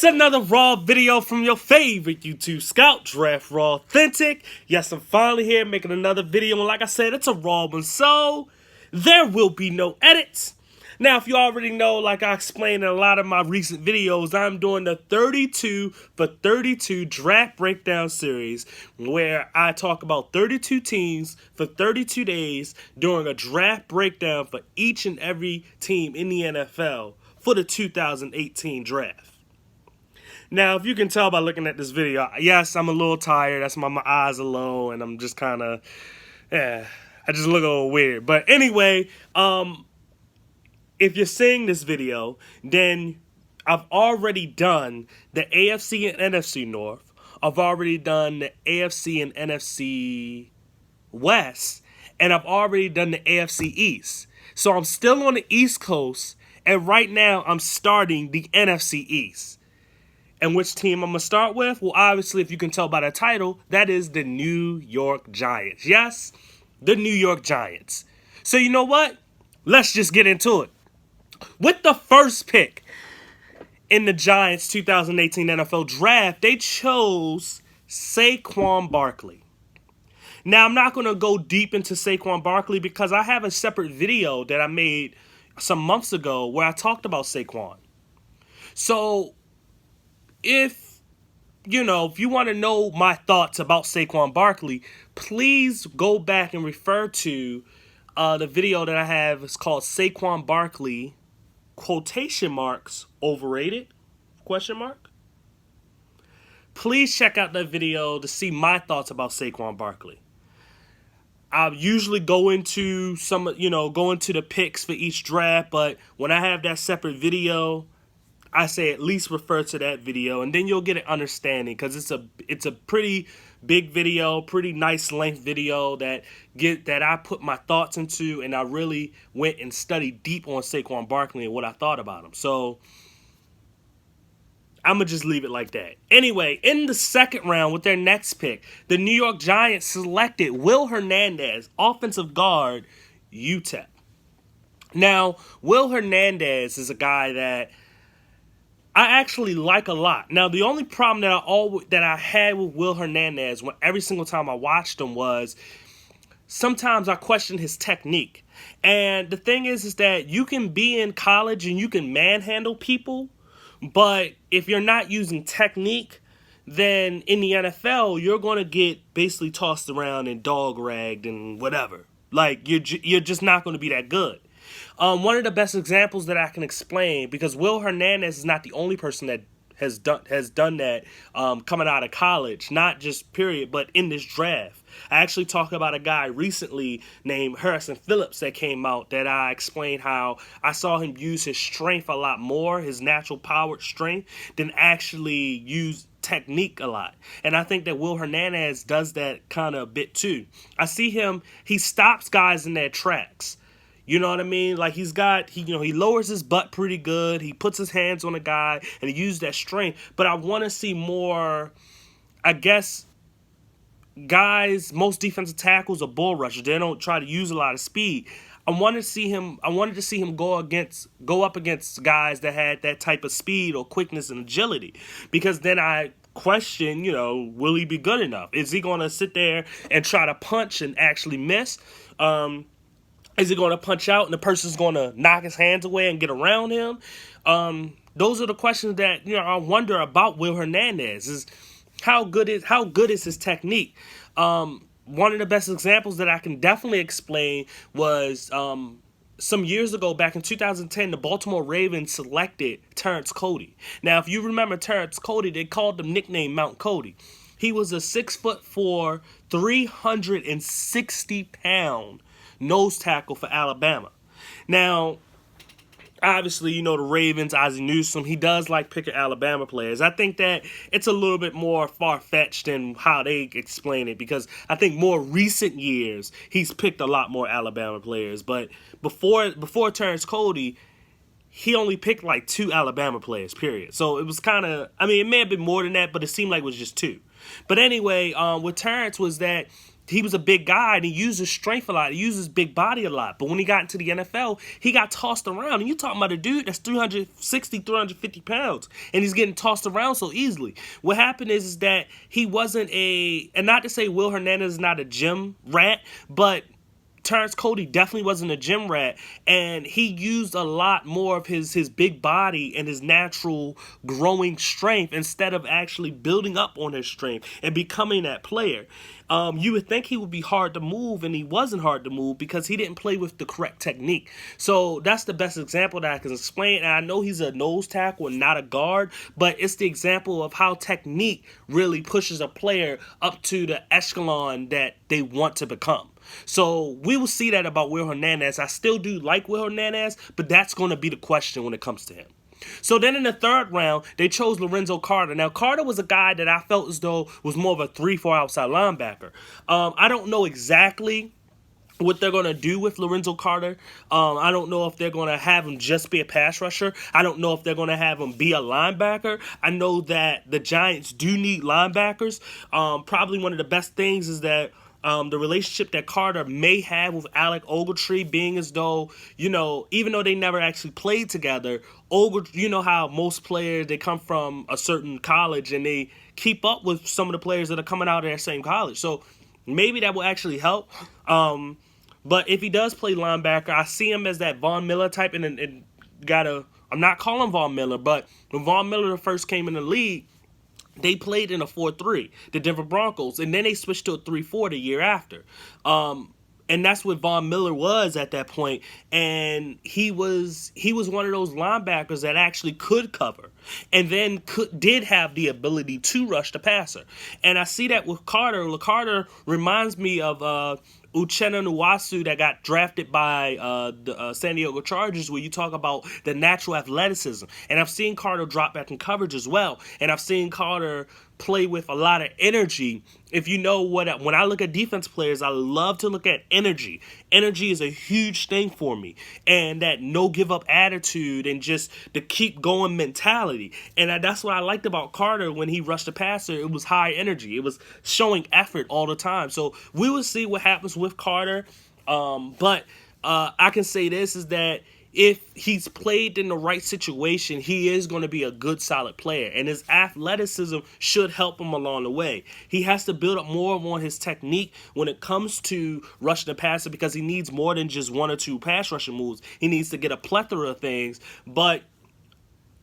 It's another Raw video from your favorite YouTube scout, Draftrawthentic. Yes, I'm finally here making another video, and like I said, it's a Raw one, so there will be no edits. Now, if you already know, like I explained in a lot of my recent videos, I'm doing the 32 for 32 draft breakdown series, where I talk about 32 teams for 32 days during a draft breakdown for each and every team in the NFL for the 2018 draft. Now, if you can tell by looking at this video, yes, I'm a little tired. That's why my eyes are low, and I'm just kind of, I just look a little weird. But anyway, if you're seeing this video, then I've already done the AFC and NFC North. I've already done the AFC and NFC West, and I've already done the AFC East. So I'm still on the East Coast, and right now I'm starting the NFC East. And which team I'm going to start with? Well, obviously, if you can tell by the title, that is the New York Giants. Yes, the New York Giants. So you know what? Let's just get into it. With the first pick in the Giants 2018 NFL Draft, they chose Saquon Barkley. Now, I'm not going to go deep into Saquon Barkley because I have a separate video that I made some months ago where I talked about Saquon. So if you want to know my thoughts about Saquon Barkley, please go back and refer to the video that I have. It's called Saquon Barkley, quotation marks, overrated, question mark. Please check out that video to see my thoughts about Saquon Barkley. I usually go into the picks for each draft, but when I have that separate video, I say at least refer to that video, and then you'll get an understanding, because it's a pretty big video, pretty nice length video that I put my thoughts into, and I really went and studied deep on Saquon Barkley and what I thought about him. So I'm going to just leave it like that. Anyway, in the second round with their next pick, the New York Giants selected Will Hernandez, offensive guard, UTEP. Now, Will Hernandez is a guy that I actually like a lot. Now, the only problem that I had with Will Hernandez every single time I watched him was sometimes I questioned his technique. And the thing is that you can be in college and you can manhandle people, but if you're not using technique, then in the NFL, you're going to get basically tossed around and dog-ragged and whatever. Like, you're just not going to be that good. One of the best examples that I can explain, because Will Hernandez is not the only person that has done that coming out of college, not just period, but in this draft. I actually talked about a guy recently named Harrison Phillips that came out that I explained how I saw him use his strength a lot more, his natural powered strength, than actually use technique a lot. And I think that Will Hernandez does that kind of a bit too. I see him, he stops guys in their tracks. You know what I mean? Like he lowers his butt pretty good. He puts his hands on a guy and he uses that strength. But I want to see more, I guess, guys, most defensive tackles are bull rushers. They don't try to use a lot of speed. I wanted to see him go up against guys that had that type of speed or quickness and agility. Because then I question, will he be good enough? Is he going to sit there and try to punch and actually miss? Is he going to punch out and the person's going to knock his hands away and get around him? Those are the questions that I wonder about Will Hernandez. Is how good is his technique? One of the best examples that I can definitely explain was some years ago, back in 2010, the Baltimore Ravens selected Terrence Cody. Now, if you remember Terrence Cody, they called him nickname Mount Cody. He was a 6'4", 360-pound nose tackle for Alabama. Now, obviously, the Ravens, Ozzie Newsome, he does like picking Alabama players. I think that it's a little bit more far-fetched than how they explain it, because I think more recent years, he's picked a lot more Alabama players. But before Terrence Cody, he only picked like 2 Alabama players, period. So it was kind of, it may have been more than that, but it seemed like it was just 2. But anyway, with Terrence was that he was a big guy and he used his strength a lot. He used his big body a lot. But when he got into the NFL, he got tossed around. And you're talking about a dude that's 360, 350 pounds. And he's getting tossed around so easily. What happened is that he wasn't and not to say Will Hernandez is not a gym rat, but Terrence Cody definitely wasn't a gym rat, and he used a lot more of his big body and his natural growing strength instead of actually building up on his strength and becoming that player. You would think he would be hard to move, and he wasn't hard to move because he didn't play with the correct technique. So that's the best example that I can explain. And I know he's a nose tackle and not a guard, but it's the example of how technique really pushes a player up to the echelon that they want to become. So we will see that about Will Hernandez. I still do like Will Hernandez, but that's going to be the question when it comes to him. So then in the third round, they chose Lorenzo Carter. Now, Carter was a guy that I felt as though was more of a 3-4 outside linebacker. I don't know exactly what they're going to do with Lorenzo Carter. I don't know if they're going to have him just be a pass rusher. I don't know if they're going to have him be a linebacker. I know that the Giants do need linebackers. Probably one of the best things is that the relationship that Carter may have with Alec Ogletree, being as though, even though they never actually played together, you know how most players, they come from a certain college and they keep up with some of the players that are coming out of that same college. So maybe that will actually help. But if he does play linebacker, I see him as that Von Miller type. And I'm not calling Von Miller, but when Von Miller first came in the league, they played in a 4-3, the Denver Broncos, and then they switched to a 3-4 the year after. And that's what Von Miller was at that point. And he was one of those linebackers that actually could cover and then did have the ability to rush the passer. And I see that with Carter. Carter reminds me of Uchenna Nwasu that got drafted by the San Diego Chargers, where you talk about the natural athleticism. And I've seen Carter drop back in coverage as well. And I've seen Carter play with a lot of energy. If you know when I look at defense players, I love to look at energy. Energy is a huge thing for me. And that no give up attitude and just the keep going mentality. And that's what I liked about Carter when he rushed the passer. It was high energy. It was showing effort all the time. So we will see what happens with Carter. But I can say this is that if he's played in the right situation, he is going to be a good, solid player. And his athleticism should help him along the way. He has to build up more on his technique when it comes to rushing the passer, because he needs more than just 1 or 2 pass rushing moves. He needs to get a plethora of things. But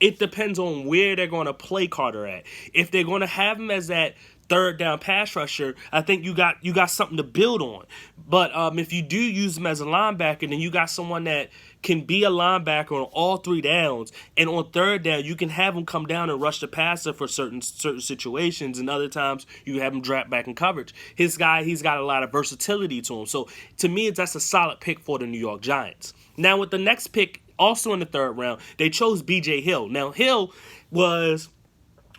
it depends on where they're going to play Carter at. If they're going to have him as that third down pass rusher, I think you got something to build on. But if you do use him as a linebacker, then you got someone that can be a linebacker on all 3 downs, and on third down you can have him come down and rush the passer for certain situations, and other times you have him drop back in coverage. He's got a lot of versatility to him. So to me, that's a solid pick for the New York Giants. Now with the next pick, also in the third round, they chose B.J. Hill. Now Hill was,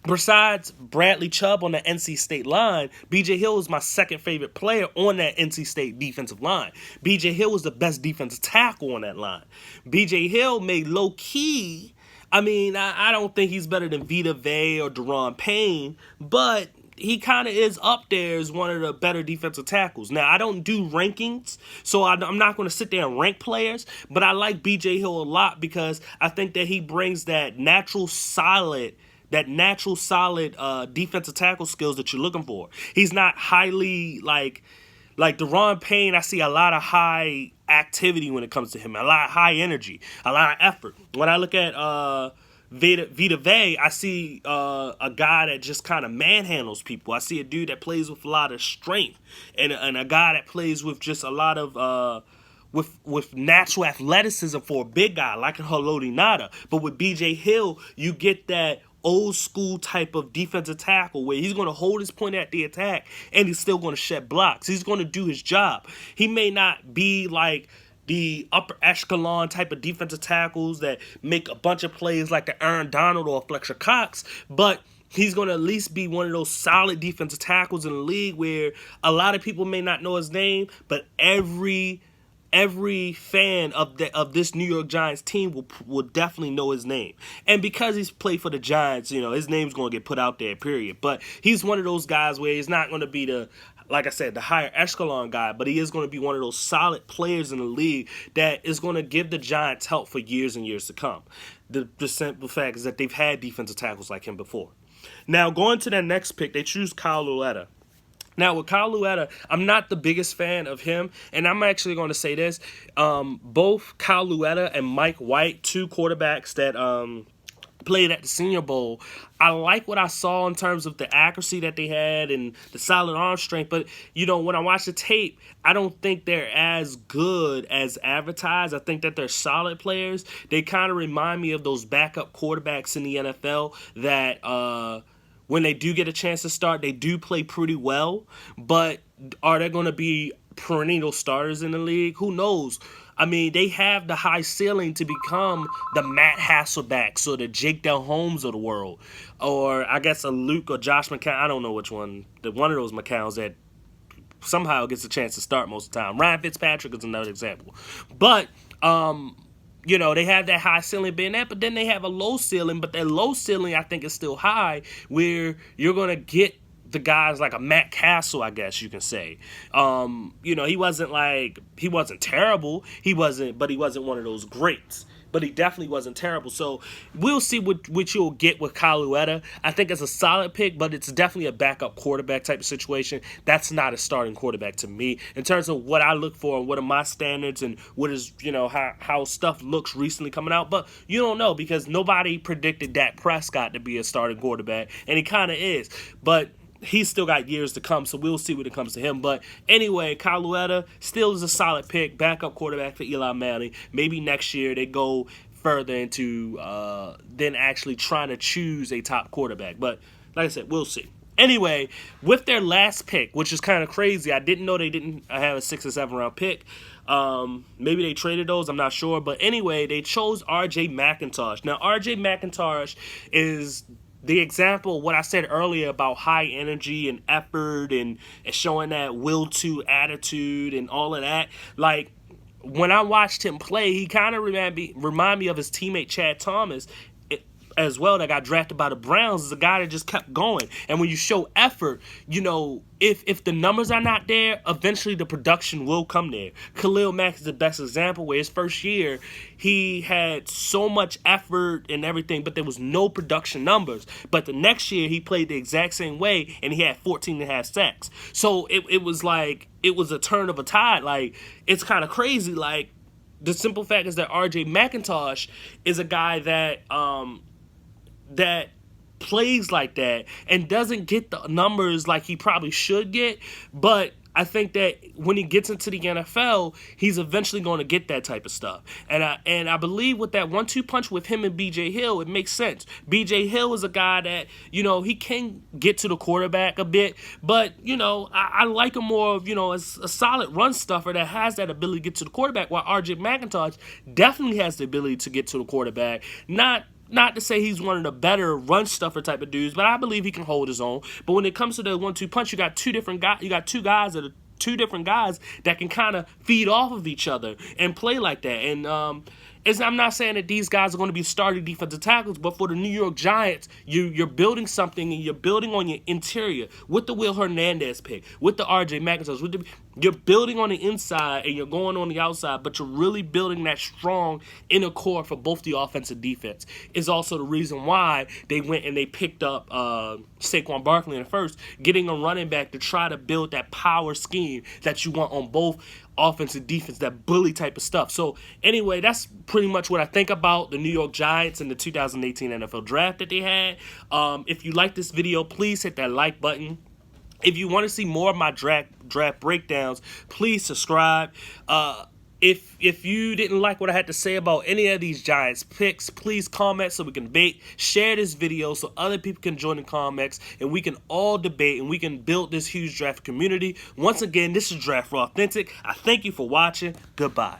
besides Bradley Chubb on the NC State line, B.J. Hill was my second favorite player on that NC State defensive line. B.J. Hill was the best defensive tackle on that line. B.J. Hill made low-key, I don't think he's better than Vita Vea or Daron Payne, but he kind of is up there as one of the better defensive tackles. Now, I don't do rankings, so I'm not going to sit there and rank players, but I like B.J. Hill a lot because I think that he brings that natural solid defensive tackle skills that you're looking for. He's not highly like Daron Payne. I see a lot of high activity when it comes to him, a lot of high energy, a lot of effort. When I look at Vita Vea, I see a guy that just kind of manhandles people. I see a dude that plays with a lot of strength, and a guy that plays with just a lot of with natural athleticism for a big guy like a Haloti Ngata. But with B.J. Hill, you get that old school type of defensive tackle where he's going to hold his point at the attack and he's still going to shed blocks. He's going to do his job. He may not be like the upper echelon type of defensive tackles that make a bunch of plays like the Aaron Donald or Fletcher Cox, but he's going to at least be one of those solid defensive tackles in the league where a lot of people may not know his name, but every fan of this New York Giants team will definitely know his name. And because he's played for the Giants, his name's going to get put out there, period. But he's one of those guys where he's not going to be the like I said, the higher echelon guy, but he is going to be one of those solid players in the league that is going to give the Giants help for years and years to come. The simple fact is that they've had defensive tackles like him before. Now, going to their next pick, they choose Kyle Louetta. Now, with Kyle Louetta, I'm not the biggest fan of him, and I'm actually going to say this. Both Kyle Louetta and Mike White, two quarterbacks that played at the Senior Bowl, I like what I saw in terms of the accuracy that they had and the solid arm strength. But, when I watch the tape, I don't think they're as good as advertised. I think that they're solid players. They kind of remind me of those backup quarterbacks in the NFL that when they do get a chance to start, they do play pretty well. But are they going to be perennial starters in the league? Who knows? I mean, they have the high ceiling to become the Matt Hasselbacks or the Jake Del Holmes of the world. Or I guess a Luke or Josh McCown. I don't know which one. One of those McCowns that somehow gets a chance to start most of the time. Ryan Fitzpatrick is another example. But, they have that high ceiling being that, but then they have a low ceiling. But that low ceiling, I think, is still high, where you're going to get the guys like a Matt Castle, I guess you can say. He wasn't terrible. But he wasn't one of those greats. But he definitely wasn't terrible. So we'll see what you'll get with Kyle Louetta. I think it's a solid pick, but it's definitely a backup quarterback type of situation. That's not a starting quarterback to me. In terms of what I look for and what are my standards and what is, how stuff looks recently coming out. But you don't know, because nobody predicted Dak Prescott to be a starting quarterback, and he kind of is. But he's still got years to come, so we'll see when it comes to him. But anyway, Kyle Louetta still is a solid pick, backup quarterback for Eli Manning. Maybe next year they go further into then actually trying to choose a top quarterback. But like I said, we'll see. Anyway, with their last pick, which is kind of crazy, I didn't know they didn't have a 6 or 7 round pick. Maybe they traded those, I'm not sure. But anyway, they chose R.J. McIntosh. Now, R.J. McIntosh is the example of what I said earlier about high energy and effort and showing that will to attitude and all of that. Like, when I watched him play, he kind of remind me of his teammate Chad Thomas as well, that got drafted by the Browns, is a guy that just kept going. And when you show effort, if the numbers are not there, eventually the production will come there. Khalil Mack is the best example, where his first year, he had so much effort and everything, but there was no production numbers. But the next year, he played the exact same way, and he had 14.5 sacks. So it was like, it was a turn of a tide. Like, it's kind of crazy. Like, the simple fact is that R.J. McIntosh is a guy that that plays like that and doesn't get the numbers like he probably should get, but I think that when he gets into the NFL, he's eventually going to get that type of stuff. And I believe with that 1-2 punch with him and B.J. Hill, it makes sense. B.J. Hill is a guy that, he can get to the quarterback a bit, but, I like him more of, as a solid run stuffer that has that ability to get to the quarterback, while R.J. McIntosh definitely has the ability to get to the quarterback. Not to say he's one of the better run stuffer type of dudes, but I believe he can hold his own. But when it comes to the 1-2 punch, you got two guys that can kind of feed off of each other and play like that. And I'm not saying that these guys are going to be starting defensive tackles, but for the New York Giants, you're building something, and you're building on your interior with the Will Hernandez pick, with the R.J. McIntosh. You're building on the inside and you're going on the outside, but you're really building that strong inner core for both the offense and defense. Is also the reason why they went and they picked up Saquon Barkley in the first, getting a running back to try to build that power scheme that you want on both offense and defense, that bully type of stuff. So anyway, that's pretty much what I think about the New York Giants and the 2018 NFL Draft that they had. If you like this video, please hit that like button. If you want to see more of my draft breakdowns, please subscribe. If you didn't like what I had to say about any of these Giants picks, please comment so we can debate. Share this video so other people can join the comments and we can all debate and we can build this huge draft community. Once again, this is Draft Raw Authentic. I thank you for watching. Goodbye.